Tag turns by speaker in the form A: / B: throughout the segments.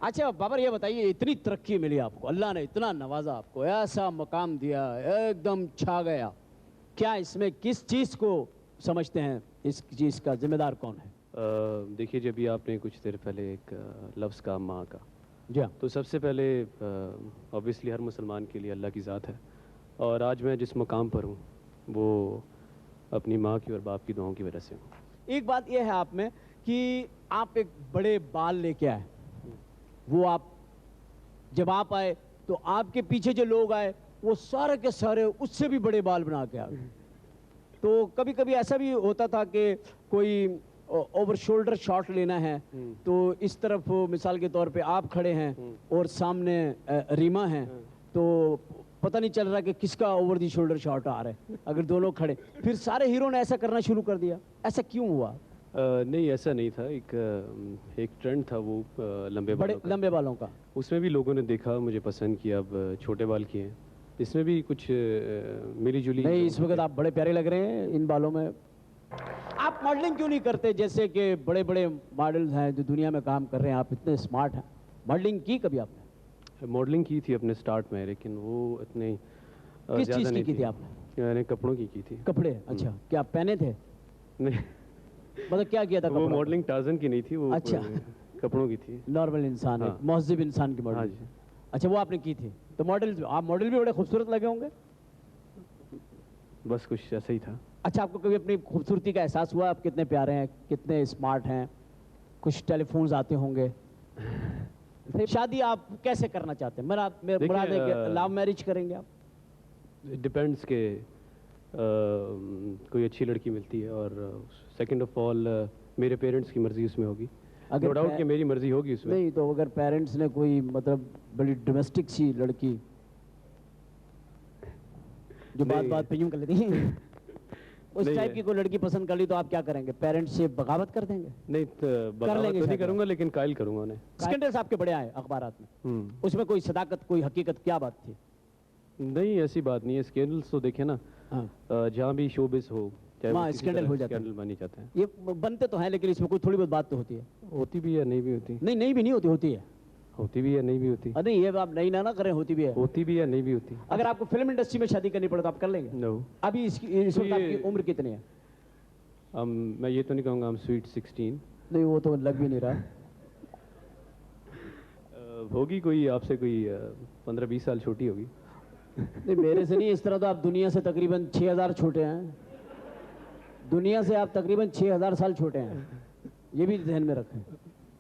A: अच्छा बाबर, ये बताइए, इतनी तरक्की मिली आपको, अल्लाह ने इतना नवाजा आपको, ऐसा मकाम दिया, एकदम छा गया, क्या इसमें किस चीज़ को समझते हैं, इस चीज़ का जिम्मेदार कौन है?
B: देखिए, जब भी आपने कुछ देर पहले एक लफ्ज़ कहा माँ का,
A: जी हाँ।
B: तो सबसे पहले ऑब्वियसली हर मुसलमान के लिए अल्लाह की ज़ात है, और आज मैं जिस मुकाम पर हूँ वो अपनी माँ की और बाप की दुआओं की वजह से हूँ।
A: एक बात यह है आप में कि आप एक बड़े बाल लेके आए, वो आप जब आप आए तो आपके पीछे जो लोग आए वो सारे के सारे उससे भी बड़े बाल बना के आ गए। तो कभी कभी ऐसा भी होता था कि कोई ओवर शोल्डर शॉट लेना है, तो इस तरफ मिसाल के तौर पे आप खड़े हैं और सामने रीमा है, तो पता नहीं चल रहा कि किसका ओवर दी शोल्डर शॉट आ रहा है अगर दोनों खड़े। फिर सारे हीरो ने ऐसा करना शुरू कर दिया, ऐसा क्यों हुआ?
B: नहीं, ऐसा नहीं था। एक ट्रेंड था वो लंबे
A: बड़े
B: बालों का।
A: लंबे बालों का।
B: उसमें भी लोगों ने देखा, मुझे पसंद किया। अब छोटे बाल किए हैं, इसमें भी कुछ मिली जुली।
A: नहीं, इस वक्त आप बड़े प्यारे लग रहे हैं इन बालों में। आप मॉडलिंग क्यों नहीं करते? जैसे कि बड़े बड़े मॉडल्स हैं जो दुनिया में काम कर रहे हैं, आप इतने स्मार्ट हैं, मॉडलिंग की कभी आपने?
B: मॉडलिंग की थी अपने स्टार्ट में, लेकिन वो इतनी
A: किस
B: ज़्यादा
A: चीज़
B: नहीं
A: की थी आपने?
B: मैंने कपड़ों की थी।
A: कपड़े? अच्छा, क्या आप पहने थे?
B: नहीं,
A: मतलब क्या किया था?
B: वो मॉडलिंग टार्जन की नहीं थी, वो
A: अच्छा,
B: कपड़ों की थी।
A: नॉर्मल इंसान,
B: हाँ।
A: एक महज़िब इंसान की
B: हाँ
A: मॉडल।
B: जी।
A: अच्छा, वो आपने की थी। तो मॉडल, आप मॉडल भी बड़े खूबसूरत लगे होंगे।
B: बस कुछ ऐसा ही था।
A: अच्छा, आपको कभी अपनी खूबसूरती का एहसास हुआ, आप कितने प्यारे हैं, कितने स्मार्ट हैं? कुछ टेलीफोन्स आते होंगे। शादी आप कैसे करना चाहते हैं? मुराद है कि लव मैरिज करेंगे आप?
B: डिपेंड्स के कोई अच्छी लड़की मिलती है, और सेकंड ऑफ ऑल मेरे पेरेंट्स की मर्जी उसमें होगी। नो डाउट कि मेरी मर्जी होगी उसमें।
A: नहीं, तो अगर पेरेंट्स ने कोई मतलब बड़ी डोमेस्टिक सी लड़की जो बात पे यूं कर लेती है उस टाइप की कोई लड़की पसंद कर ली, तो आप क्या करेंगे? पेरेंट्स से बगावत कर देंगे?
B: नहीं, बगावत तो नहीं करूंगा, लेकिन कायल करूंगा उन्हें।
A: स्कैंडल्स आपके बड़े आए अखबारात में, उसमें कोई सदाकत, कोई हकीकत, क्या बात थी?
B: नहीं, ऐसी बात नहीं है। स्कैंडल्स तो देखे ना, जहाँ भी शोबिस हो,
A: वहाँ स्कैंडल हो जाता है।
B: स्कैंडल बन ही जाते हैं।
A: ये बनते तो हैं, लेकिन इसमें कोई थोड़ी बहुत बात तो होती है।
B: होती भी है, नहीं भी होती।
A: नहीं, नहीं भी नहीं होती, होती है।
B: होती भी है, नहीं भी होती।
A: नहीं, ये आप नहीं ना करें, होती भी है।
B: होती भी है, नहीं भी होती।
A: अगर आपको फिल्म इंडस्ट्री में शादी करनी पड़े तो आप कर लेंगे?
B: नो।
A: अभी इस वक्त आपकी उम्र कितनी है?
B: मैं ये तो नहीं कहूँगा हम स्वीट 16।
A: नहीं, वो तो लग भी नहीं रहा।
B: होगी कोई आपसे कोई 15-20 साल छोटी होगी।
A: नहीं, मेरे से नहीं, इस तरह तो आप दुनिया से तकरीबन 6000 छोटे हैं। दुनिया से आप तकरीबन 6000 साल छोटे हैं, ये भी ध्यान में रखें।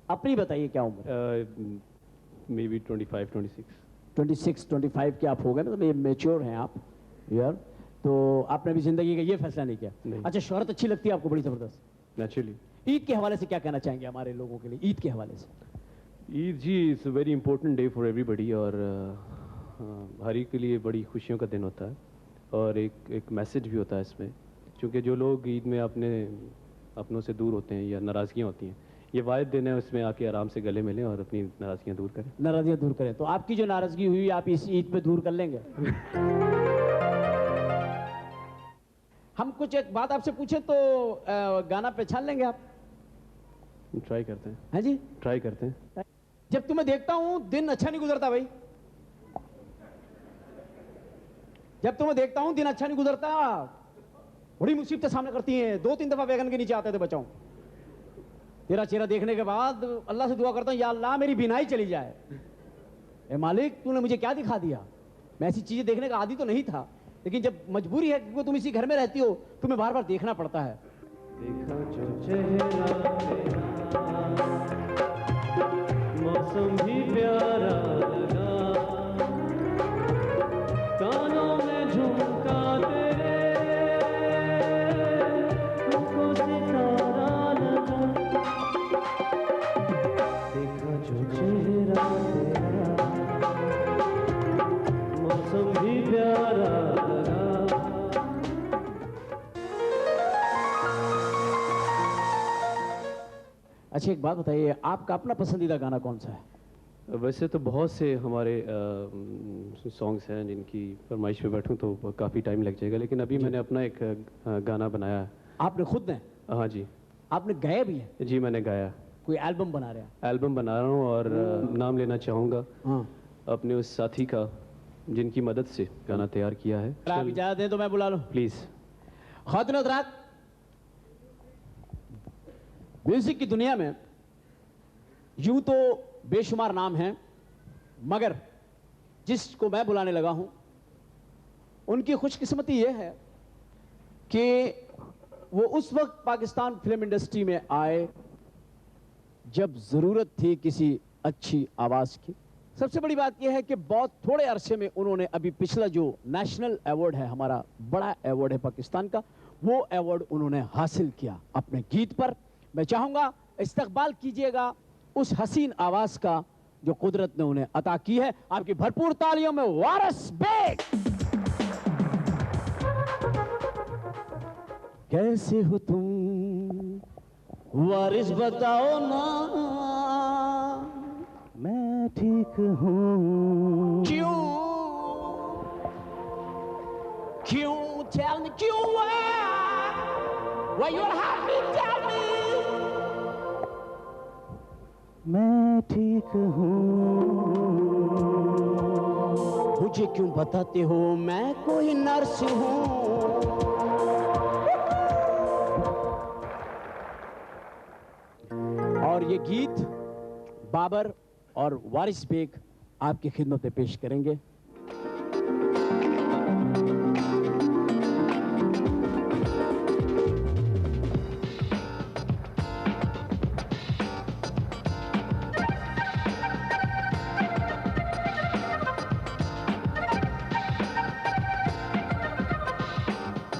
A: अपनी बताइए क्या उम्र?
B: May be 25-26।
A: 26-25 के आप हो गए ना, तो ये मेच्योर हैं आप यार। तो आपने भी जिंदगी का ये फैसला नहीं किया?
B: नहीं।
A: अच्छा, शोहरत अच्छी लगती है आपको बड़ी जबरदस्त?
B: नेचुरली।
A: ईद के हवाले से क्या कहना चाहेंगे हमारे लोगों के लिए, ईद के हवाले से?
B: Eid ji is a very important day for everybody, और हर एक के लिए बड़ी खुशियों का दिन होता है, और एक मैसेज भी होता है इसमें। क्योंकि जो लोग ईद में अपनों से दूर होते हैं या नाराज़गियाँ होती हैं, ये वायद दिन है, उसमें आके आराम से गले मिलें और अपनी नाराज़गियाँ दूर करें।
A: नाराज़गियाँ दूर करें। तो आपकी जो नाराज़गी हुई आप इस ईद पे दूर कर लेंगे? हम कुछ एक बात आपसे पूछे तो गाना पहचान लेंगे आप?
B: ट्राई करते हैं।
A: हैं जी?
B: ट्राई करते हैं।
A: जब तुम्हें देखता हूं दिन अच्छा नहीं गुजरता भाई। जब तुम्हें देखता हूं दिन अच्छा नहीं गुजरता, बड़ी मुसीबतें सामने करती हैं। 2-3 दफा वैगन के नीचे आते थे बचाओ। तेरा चेहरा देखने के बाद अल्लाह से दुआ करता हूं, या अल्लाह मेरी बीनाई चली जाए। ए मालिक, तूने मुझे क्या दिखा दिया? मैं ऐसी चीजें देखने का आदी तो नहीं था, लेकिन जब मजबूरी है क्योंकि तुम इसी घर में रहती हो, तुम्हें बार बार देखना पड़ता है।
B: देखा जो चेहरा तेरा, मौसम भी प्यारा लगा, कानों में झुमका तेरे, तुमको सितारा लगा। देखा जो चेहरा तेरा, मौसम भी प्यारा लगा।
A: अच्छा, एक बात बताइए, आपका अपना पसंदीदा गाना कौन सा है?
B: वैसे तो बहुत से हमारे सॉन्ग्स हैं जिनकी फरमाइश पे बैठूं तो काफ़ी टाइम लग जाएगा, लेकिन अभी मैंने अपना एक गाना बनाया है।
A: आपने खुद ने?
B: हाँ जी।
A: आपने गाया भी है?
B: जी, मैंने गाया।
A: कोई एल्बम बना रहे हैं?
B: एल्बम बना रहा हूँ और नाम लेना चाहूँगा
A: हाँ,
B: अपने उस साथी का जिनकी मदद से गाना तैयार किया है।
A: अगर आप इजाजत दें तो मैं बुला लूं।
B: प्लीज़।
A: खातिन हज़रात, म्यूजिक की दुनिया में यूं तो बेशुमार नाम हैं, मगर जिसको मैं बुलाने लगा हूं उनकी खुशकिस्मती यह है कि वो उस वक्त पाकिस्तान फिल्म इंडस्ट्री में आए जब जरूरत थी किसी अच्छी आवाज की। सबसे बड़ी बात यह है कि बहुत थोड़े अरसे में उन्होंने अभी पिछला जो नेशनल अवार्ड है, हमारा बड़ा अवार्ड है पाकिस्तान का, वो अवार्ड उन्होंने हासिल किया अपने गीत पर। मैं चाहूंगा इस्तकबाल कीजिएगा उस हसीन आवाज का जो कुदरत ने उन्हें अता की है। आपकी भरपूर तालियों में वारिस बेग। कैसे हो तुम वारिस बताओ ना,
C: मैं ठीक हूँ।
A: क्यों क्यों tell me क्यों why you're happy tell me।
C: मैं ठीक हूँ।
A: मुझे क्यों बताते हो मैं कोई नर्स हूँ। और ये गीत बाबर और वारिस बेग आपकी खिदमत में पेश करेंगे।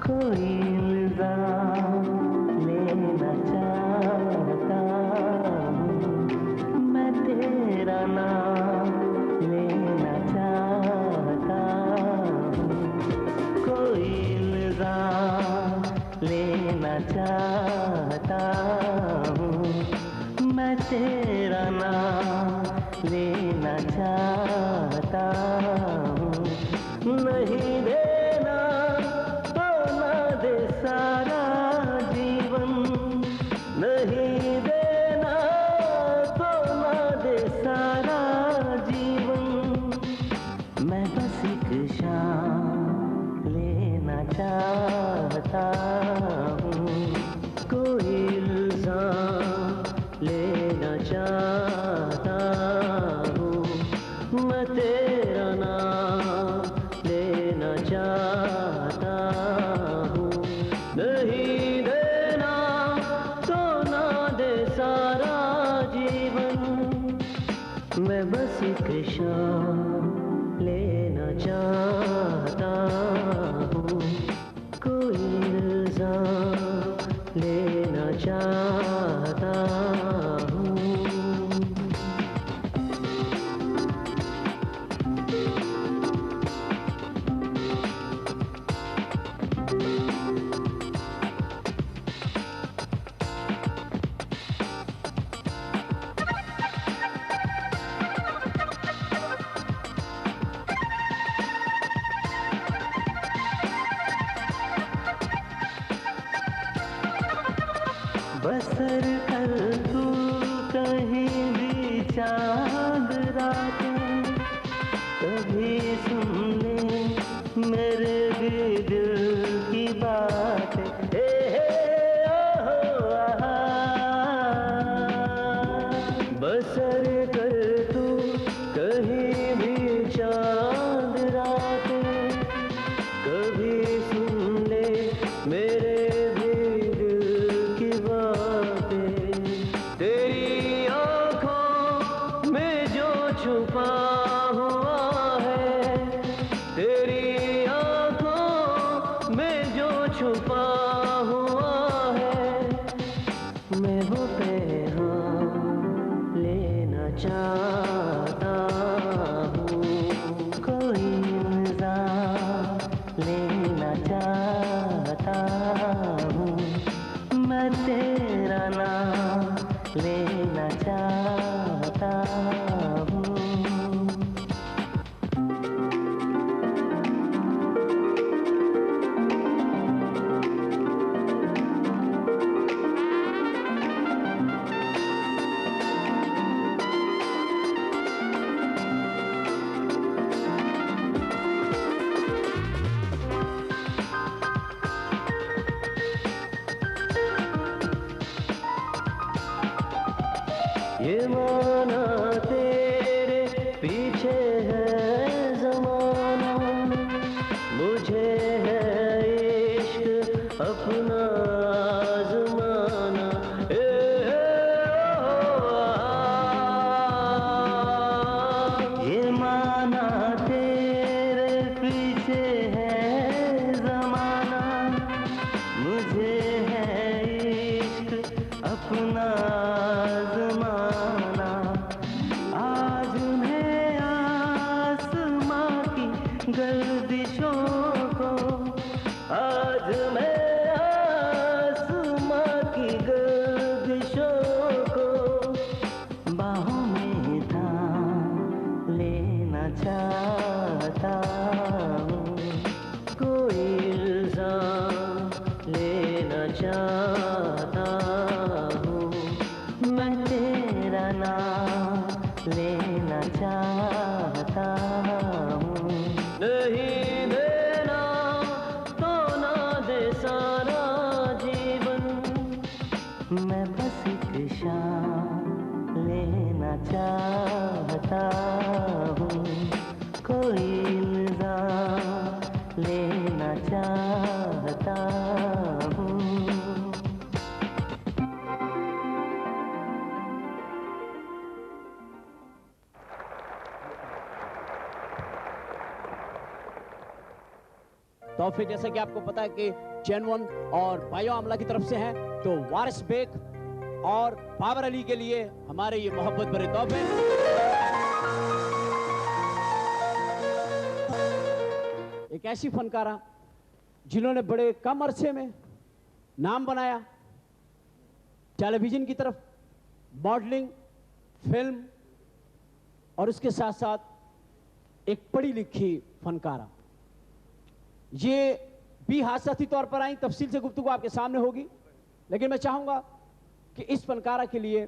C: कोई इल्जाम लेना चाहता हूँ, मैं तेरा नाम लेना चाहता हूँ। कोई इल्जाम लेना चाहता हूँ, मैं तेरा नाम लेना चाहता हूँ। नहीं देना तो ना दे सारा जीवन, नहीं देना तो ना दे सारा जीवन। मैं बस एक शाम लेना चाहता हूँ, कोई इल्जाम लेना चाहता हूँ, मैं तेरा नाम लेना चाहता हूँ। नहीं देना तो ना दे सारा जीवन, मैं बस एक शाम लेना चाहता हूँ, कोई इल्जाम लेना चाहता हूँ। बसर कर तू कहीं भी चांद रातें, कभी सुन ले मेरे भी दिल की बातें। आहा। बसर कर तू कहीं भी चांद रातें, कभी सुन ले मेरे भी दिल की बातें। तेरी आँखों में जो छुपा हुआ है, तेरी आँखों में जो छुपा हुआ है, मैं वो पैगाम लेना चाहता हूँ, कोई इल्जाम लेना चाहता हूँ, मैं तेरा नाम लेना चाहता हूँ। अपना आजमाना ये माना तेरे पीछे है जमाना मुझे है इश्क अपना आजमाना आज मैं आसमां की गर्दिशों को आज मैं आसमां की गर्दिशों को बाहों में थाम लेना चाहता हूँ कोई इल्जाम लेना चाहता हूँ मैं तेरा नाम लेना चाहता हूँ नहीं देना तो ना दे सारा जीवन मैं बस एक शाम लेना चाहता हूँ कोई इल्जाम लेना चाहता हूँ
A: तो फिर जैसा कि आपको पता है कि चैन वन और बायो आमला की तरफ से है, तो वारिस बेग और बाबर अली के लिए हमारे ये मोहब्बत भरे तोहफे। एक ऐसी फनकारा जिन्होंने बड़े कम अरसे में नाम बनाया, टेलीविजन की तरफ, मॉडलिंग, फिल्म और उसके साथ साथ एक पढ़ी लिखी फनकारा। ये भी हादसाती तौर पर आई, तफसील से गुफ्तगू आपके सामने होगी, लेकिन मैं चाहूंगा कि इस फनकारा के लिए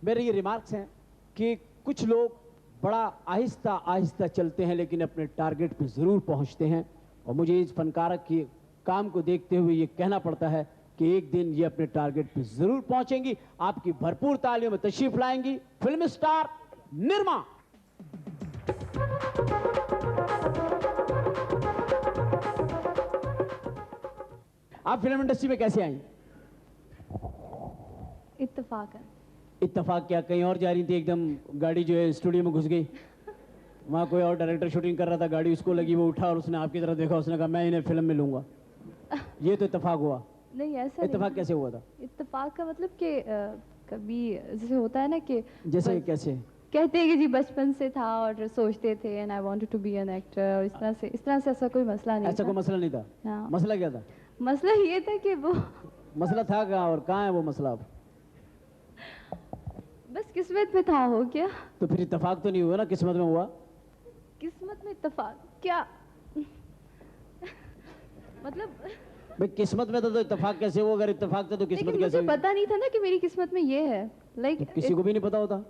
A: मेरे ये रिमार्क्स हैं कि कुछ लोग बड़ा आहिस्ता आहिस्ता चलते हैं लेकिन अपने टारगेट पे ज़रूर पहुंचते हैं, और मुझे इस फनकारा के काम को देखते हुए ये कहना पड़ता है कि एक दिन ये अपने टारगेट पे ज़रूर पहुंचेंगी, आपकी भरपूर तालियों में तशरीफ लाएंगी फिल्म स्टार निरमा। आप फिल्म इंडस्ट्री में कैसे आई?
D: इत्तेफाकन।
A: इत्तेफाक क्या, कहीं और जा रही थी, एकदम गाड़ी जो है स्टूडियो में घुस गई, वहाँ कोई और डायरेक्टर शूटिंग कर रहा था, गाड़ी उसको लगी, वो उठा और उसने आपकी तरफ देखा, उसने कहा मैं इन्हें फिल्म में लूंगा, ये तो इत्तेफाक हुआ?
D: नहीं ऐसा
A: इत्तेफाक कैसे हुआ था?
D: इत्तेफाक का मतलब कि कभी जैसे होता है ना कि
A: जैसे कैसे
D: कहते हैं कि जी बचपन से था और सोचते थे and I wanted to be an actor, और इस तरह से ऐसा कोई मसला नहीं
A: ऐसा
D: था।
A: कोई मसला नहीं था?
D: हाँ।
A: मसला क्या था?
D: मसला ये था कि वो
A: मसला था कहाँ और कहाँ है वो मसला अब?
D: बस किस्मत में था, हो गया।
A: तो फिर इत्तेफाक तो नहीं हुआ ना, किस्मत में हुआ?
D: किस्मत में इत्तेफाक क्या मतलब
A: भाई किस्मत में था तो इत्तेफाक कैसे हुआ? अगर इत्तेफाक था तो किस्मत
D: लेकिन
A: कैसे
D: मुझे
A: हुई?
D: पता नहीं था ना कि मेरी किस्मत में ये है, लाइक
A: तो किसी को भी नहीं पता होता?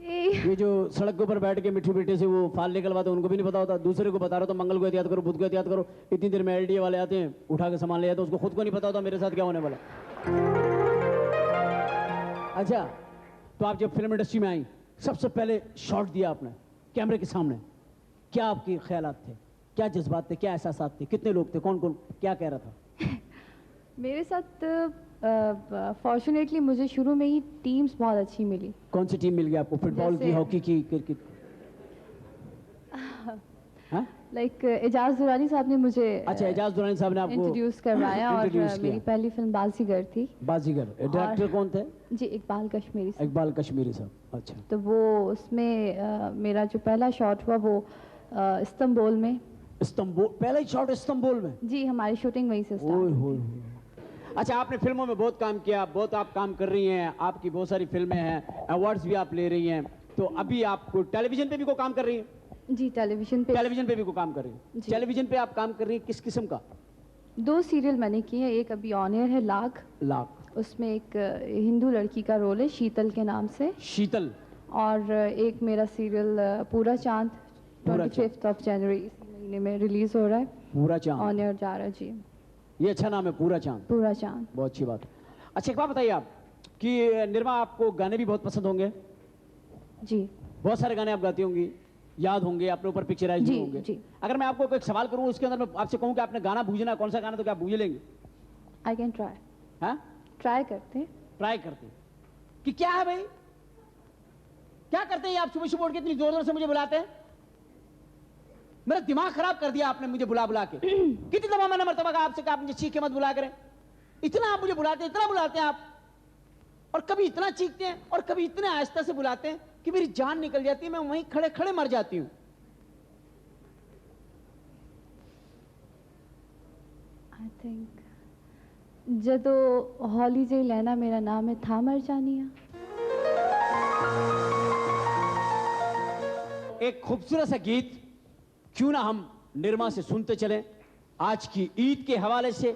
A: ये जो सड़क के ऊपर बैठ के मिट्टी बेटे से वो फाल निकलवाते उनको भी नहीं पता होता? दूसरे को बता रहा तो मंगल को एहतियात करो, बुध को एहतियात करो, इतनी देर में एलडीए वाले आते हैं उठा के सामान ले जाते हैं, उसको खुद को नहीं पता होता मेरे साथ क्या होने वाला। अच्छा, तो आप जब फिल्म इंडस्ट्री में आई, सबसे पहले शॉट दिया आपने कैमरे के सामने, क्या आपके ख्यालात थे, क्या जज्बात थे, क्या एहसासात थे, कितने लोग थे, कौन कौन क्या कह रहा था?
D: मेरे साथ फॉर्चुनेटली मुझे शुरू में ही टीम्स बहुत अच्छी मिली।
A: कौन सी टीम मिल गई आपको? फुटबॉल की,
D: जैसे-
A: हॉकी की, क्रिकेट? हाँ?
D: लाइक एजाज दुरानी साहब ने मुझे
A: अच्छा, एजाज दुरानी साहब ने आपको
D: इंट्रोड्यूस करवाया और
A: introduce किया।
D: मेरी पहली फिल्म बाजीगर थी
A: बाजीगर। डायरेक्टर कौन थे?
D: जी, इकबाल कश्मीरी साहब।
A: इकबाल कश्मीरी साहब। अच्छा,
D: तो वो उसमें मेरा जो पहला शॉट हुआ वो इस्तांबुल में।
A: इस्तांबुल? पहला ही शॉट इस्तांबुल में?
D: जी, हमारी शूटिंग वहीं से
A: ओए
D: स्टार्ट
A: होए होए। अच्छा, आपने फिल्मों में बहुत काम किया, बहुत आप काम कर रही हैं, आपकी बहुत सारी फिल्में हैं, अवार्ड्स भी आप ले रही हैं, तो अभी आपको टेलीविजन पे भी कोई काम कर रही हैं?
D: जी, टेलीविजन पे
A: टेलीविजन पे भी कोई काम कर रही हैं?
D: जी।
A: टेलीविजन पे आप काम कर रही हैं किस किस्म का?
D: 2 सीरियल मैंने किए हैं। एक अभी ऑन एयर है लाख,
A: लाख।
D: उसमें एक हिंदू लड़की का रोल है शीतल के नाम से,
A: शीतल।
D: और एक मेरा सीरियल पूरा चांद
A: पूरा
D: 25 ऑफ जनवरी इस महीने में रिलीज हो रहा है,
A: पूरा चांद।
D: ऑन एयर जा रहा है। जी,
A: ये अच्छा नाम है, पूरा चांद।
D: पूरा चांद।
A: बहुत अच्छी बात। अच्छा, एक बात बताइए आप कि निर्मा, आपको गाने भी बहुत पसंद होंगे,
D: जी,
A: बहुत सारे गाने आप गाती होंगी, याद होंगे, अपने ऊपर पिक्चराइज
D: जी,
A: होंगे।
D: जी।
A: अगर मैं आपको एक सवाल करूं, उसके अंदर मैं आपसे कहूं कि आपने गाना बूझना है, कौन सा गाना, तो क्या बूझ लेंगे?
D: I can try.
A: हाँ,
D: ट्राई करते हैं।
A: ट्राई करते हैं कि क्या है भाई, क्या करते हैं आप? सुबह सुबह उठ के इतनी जोर जोर से मुझे बुलाते हैं, मेरा दिमाग खराब कर दिया आपने मुझे बुला बुला के। कितनी दफा मैंने मर्तबा कहा आपसे कि आप मुझे चीख के मत बुला करें। इतना आप मुझे बुलाते हैं, इतना बुलाते हैं आप, और कभी इतना चीखते हैं और कभी इतने आहिस्ता से बुलाते हैं कि मेरी जान निकल जाती है, मैं वहीं खड़े खड़े मर जाती हूं।
D: आई थिंक जदों हौली जी लैना मेरा नाम है था मर जानिया।
A: एक खूबसूरत सा गीत क्यों ना हम निर्मा से सुनते चलें आज की ईद के हवाले से।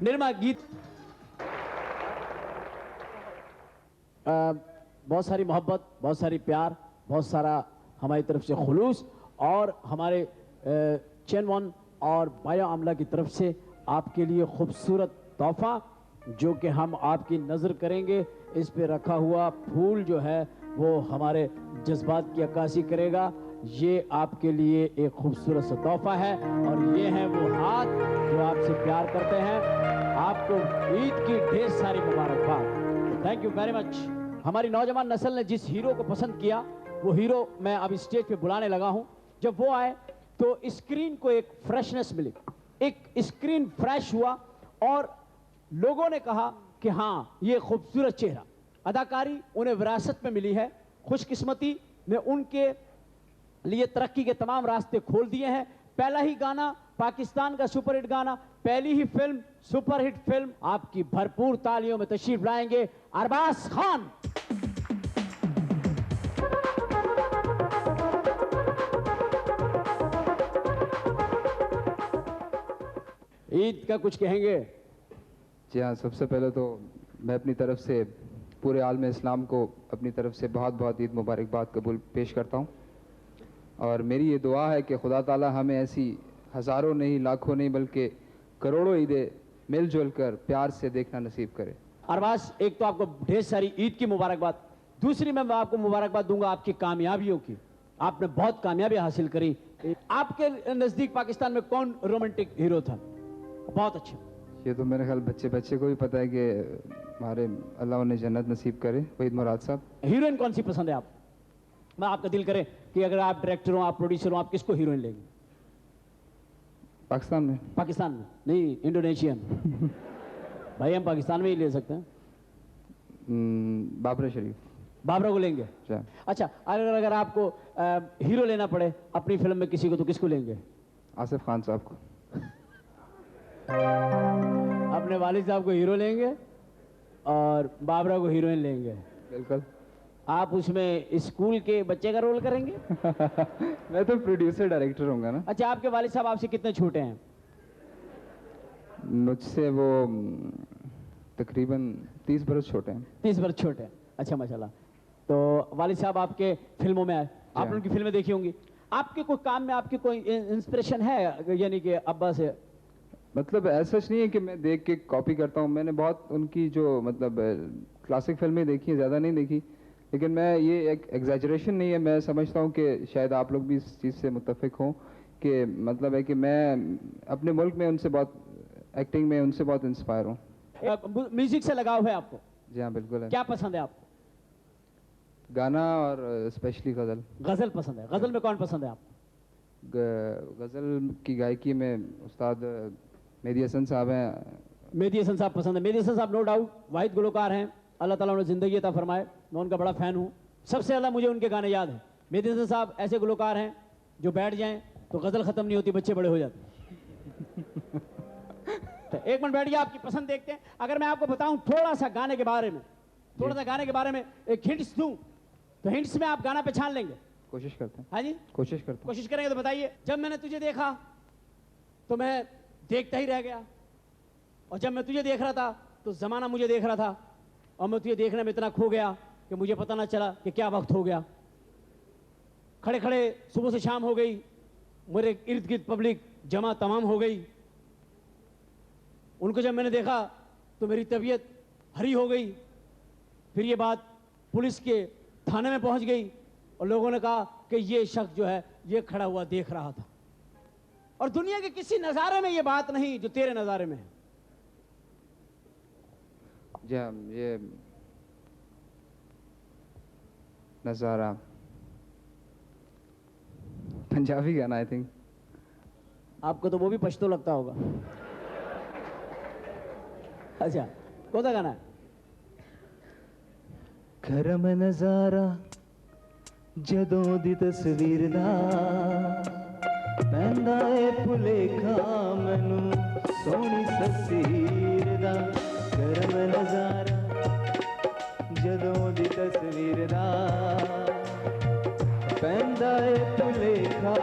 A: निर्मा गीत बहुत सारी मोहब्बत, बहुत सारी प्यार, बहुत सारा हमारी तरफ से खुलूस, और हमारे चैन वन और बायो आमला की तरफ से आपके लिए खूबसूरत तोहफा, जो कि हम आपकी नज़र करेंगे। इस पे रखा हुआ फूल जो है वो हमारे जज्बात की अक्कासी करेगा। ये आपके लिए एक खूबसूरत सा तोहफा है, और ये हैं वो हाथ जो आपसे प्यार करते हैं। आपको ईद की ढेर सारी मुबारकबाद। Thank you very much. हमारी नौजवान नस्ल ने जिस हीरो को पसंद किया, वो हीरो मैं अब स्टेज पे बुलाने लगा हूं। जब वो आए तो स्क्रीन को एक फ्रेशनेस मिली, एक स्क्रीन फ्रेश हुआ, और लोगों ने कहा कि हाँ, ये खूबसूरत चेहरा। अदाकारी उन्हें विरासत में मिली है। खुशकिस्मती ने उनके लिए तरक्की के तमाम रास्ते खोल दिए हैं। पहला ही गाना पाकिस्तान का सुपरहिट गाना, पहली ही फिल्म सुपरहिट फिल्म। आपकी भरपूर तालियों में तशरीफ लाएंगे अरबाज खान। ईद का कुछ कहेंगे?
E: जी हाँ, सबसे पहले तो मैं अपनी तरफ से पूरे आलम इस्लाम को अपनी तरफ से बहुत बहुत ईद मुबारकबाद कबूल पेश करता हूँ, और मेरी ये दुआ है कि खुदा ताला हमें ऐसी हज़ारों नहीं, लाखों नहीं, बल्कि करोड़ों ईदें मिलजुल कर प्यार से देखना नसीब करे।
A: अरबाज, एक तो आपको ढेर सारी ईद की मुबारकबाद, दूसरी मैं आपको मुबारकबाद दूंगा आपकी कामयाबियों की। आपने बहुत कामयाबी हासिल करी। आपके नज़दीक पाकिस्तान में कौन रोमांटिक हीरो था? बहुत अच्छा।
E: ये तो मेरे ख्याल बच्चे बच्चे को भी पता है कि हमारे अल्लाह उन्हें जन्नत नसीब करे, वहीद मुराद साहब।
A: हीरोइन कौन सी पसंद है आप? मैं आपका दिल करे कि अगर आप डायरेक्टर हो, आप प्रोड्यूसर हो, आप किसको हीरोइन लेंगे?
E: पाकिस्तान में?
A: पाकिस्तान में नहीं, इंडोनेशियन। भाई हम पाकिस्तान में ही ले सकते हैं।
E: बाबरा शरीफ।
A: बाबरा को लेंगे? अच्छा, अगर आपको हीरो लेना पड़े अपनी फिल्म में किसी को, तो किसको लेंगे?
E: आसिफ खान साहब को।
A: अपने वालिद साहब को हीरो लेंगे और बाबरा को हीरोइन लेंगे?
E: बिल्कुल।
A: आप उसमें स्कूल के बच्चे का रोल करेंगे?
E: मैं तो प्रोड्यूसर डायरेक्टर होऊंगा ना।
A: अच्छा, आपके वालिद साहब आपसे कितने छोटे हैं?
E: मुझसे वो तकरीबन 30 बरस छोटे हैं।
A: 30 बरस छोटे हैं। अच्छा, माशाल्लाह। तो वालिद साहब आपके फिल्मों में आए, आपने उनकी फिल्में देखी होंगी। आपके कोई काम में आपकी कोई इंस्पिरेशन है, यानी कि अब्बा से?
E: मतलब ऐसा नहीं है कि मैं देख के कॉपी करता हूँ। मैंने बहुत उनकी जो मतलब क्लासिक फिल्में देखी हैं, ज़्यादा नहीं देखी, लेकिन मैं ये एक एग्जैजरेशन नहीं है, मैं समझता हूँ कि शायद आप लोग भी इस चीज़ से मुत्तफिक हों कि मतलब है कि मैं अपने मुल्क में उनसे बहुत, एक्टिंग में उनसे बहुत इंस्पायर हूँ।
A: म्यूजिक से लगाव है आपको?
E: जी हाँ, बिल्कुल है।
A: क्या पसंद है आपको?
E: गाना और स्पेशली गज़ल।
A: गज़ल पसंद है? गज़ल में कौन पसंद है आपको?
E: गज़ल की गायकी में उस्ताद मेहदी हसन साहब हैं।
A: मेहदी हसन साहब पसंद है? मेहदी हसन साहब नो डाउट वाहिद गुलकार हैं, अल्लाह ताला उन्हें ज़िंदगी अता फरमाए। मैं उनका बड़ा फ़ैन हूँ। सबसे ज़्यादा मुझे उनके गाने याद हैं। मेहदी हसन साहब ऐसे गुलकार हैं जो बैठ जाएं तो गज़ल ख़त्म नहीं होती, बच्चे बड़े हो जाते हैं। तो एक मिनट बैठिए, आपकी पसंद देखते हैं। अगर मैं आपको बताऊं थोड़ा सा गाने के बारे में, थोड़ा सा गाने के बारे में एक हिंट्स दूं, तो हिंट्स में आप गाना पहचान लेंगे?
E: कोशिश करते हैं।
A: हाँ जी,
E: कोशिश करते हैं।
A: कोशिश करेंगे। तो बताइए। जब मैंने तुझे देखा तो मैं देखता ही रह गया, और जब मैं तुझे देख रहा था तो ज़माना मुझे देख रहा था, और मैं तुझे देखने में इतना खो गया कि मुझे पता ना चला कि क्या वक्त हो गया। खड़े खड़े सुबह से शाम हो गई, मेरे इर्द गिर्द पब्लिक जमा तमाम हो गई। उनको जब मैंने देखा तो मेरी तबीयत हरी हो गई। फिर ये बात पुलिस के थाने में पहुंच गई, और लोगों ने कहा कि ये शख्स जो है ये खड़ा हुआ देख रहा था। और दुनिया के किसी नजारे में ये बात नहीं जो तेरे नजारे में है।
E: जी हाँ, ये नज़ारा पंजाबी गाना आई थिंक।
A: आपको तो वो भी पश्तो लगता होगा। अच्छा, कौन सा गाना है?
C: करम नज़ारा जदों दी तस्वीर दा पैंदा ए भुलेखा मैनू सोहनी तस्वीर दा। करम नज़ारा जदों दी तस्वीर दा पैंदा ए भुलेखा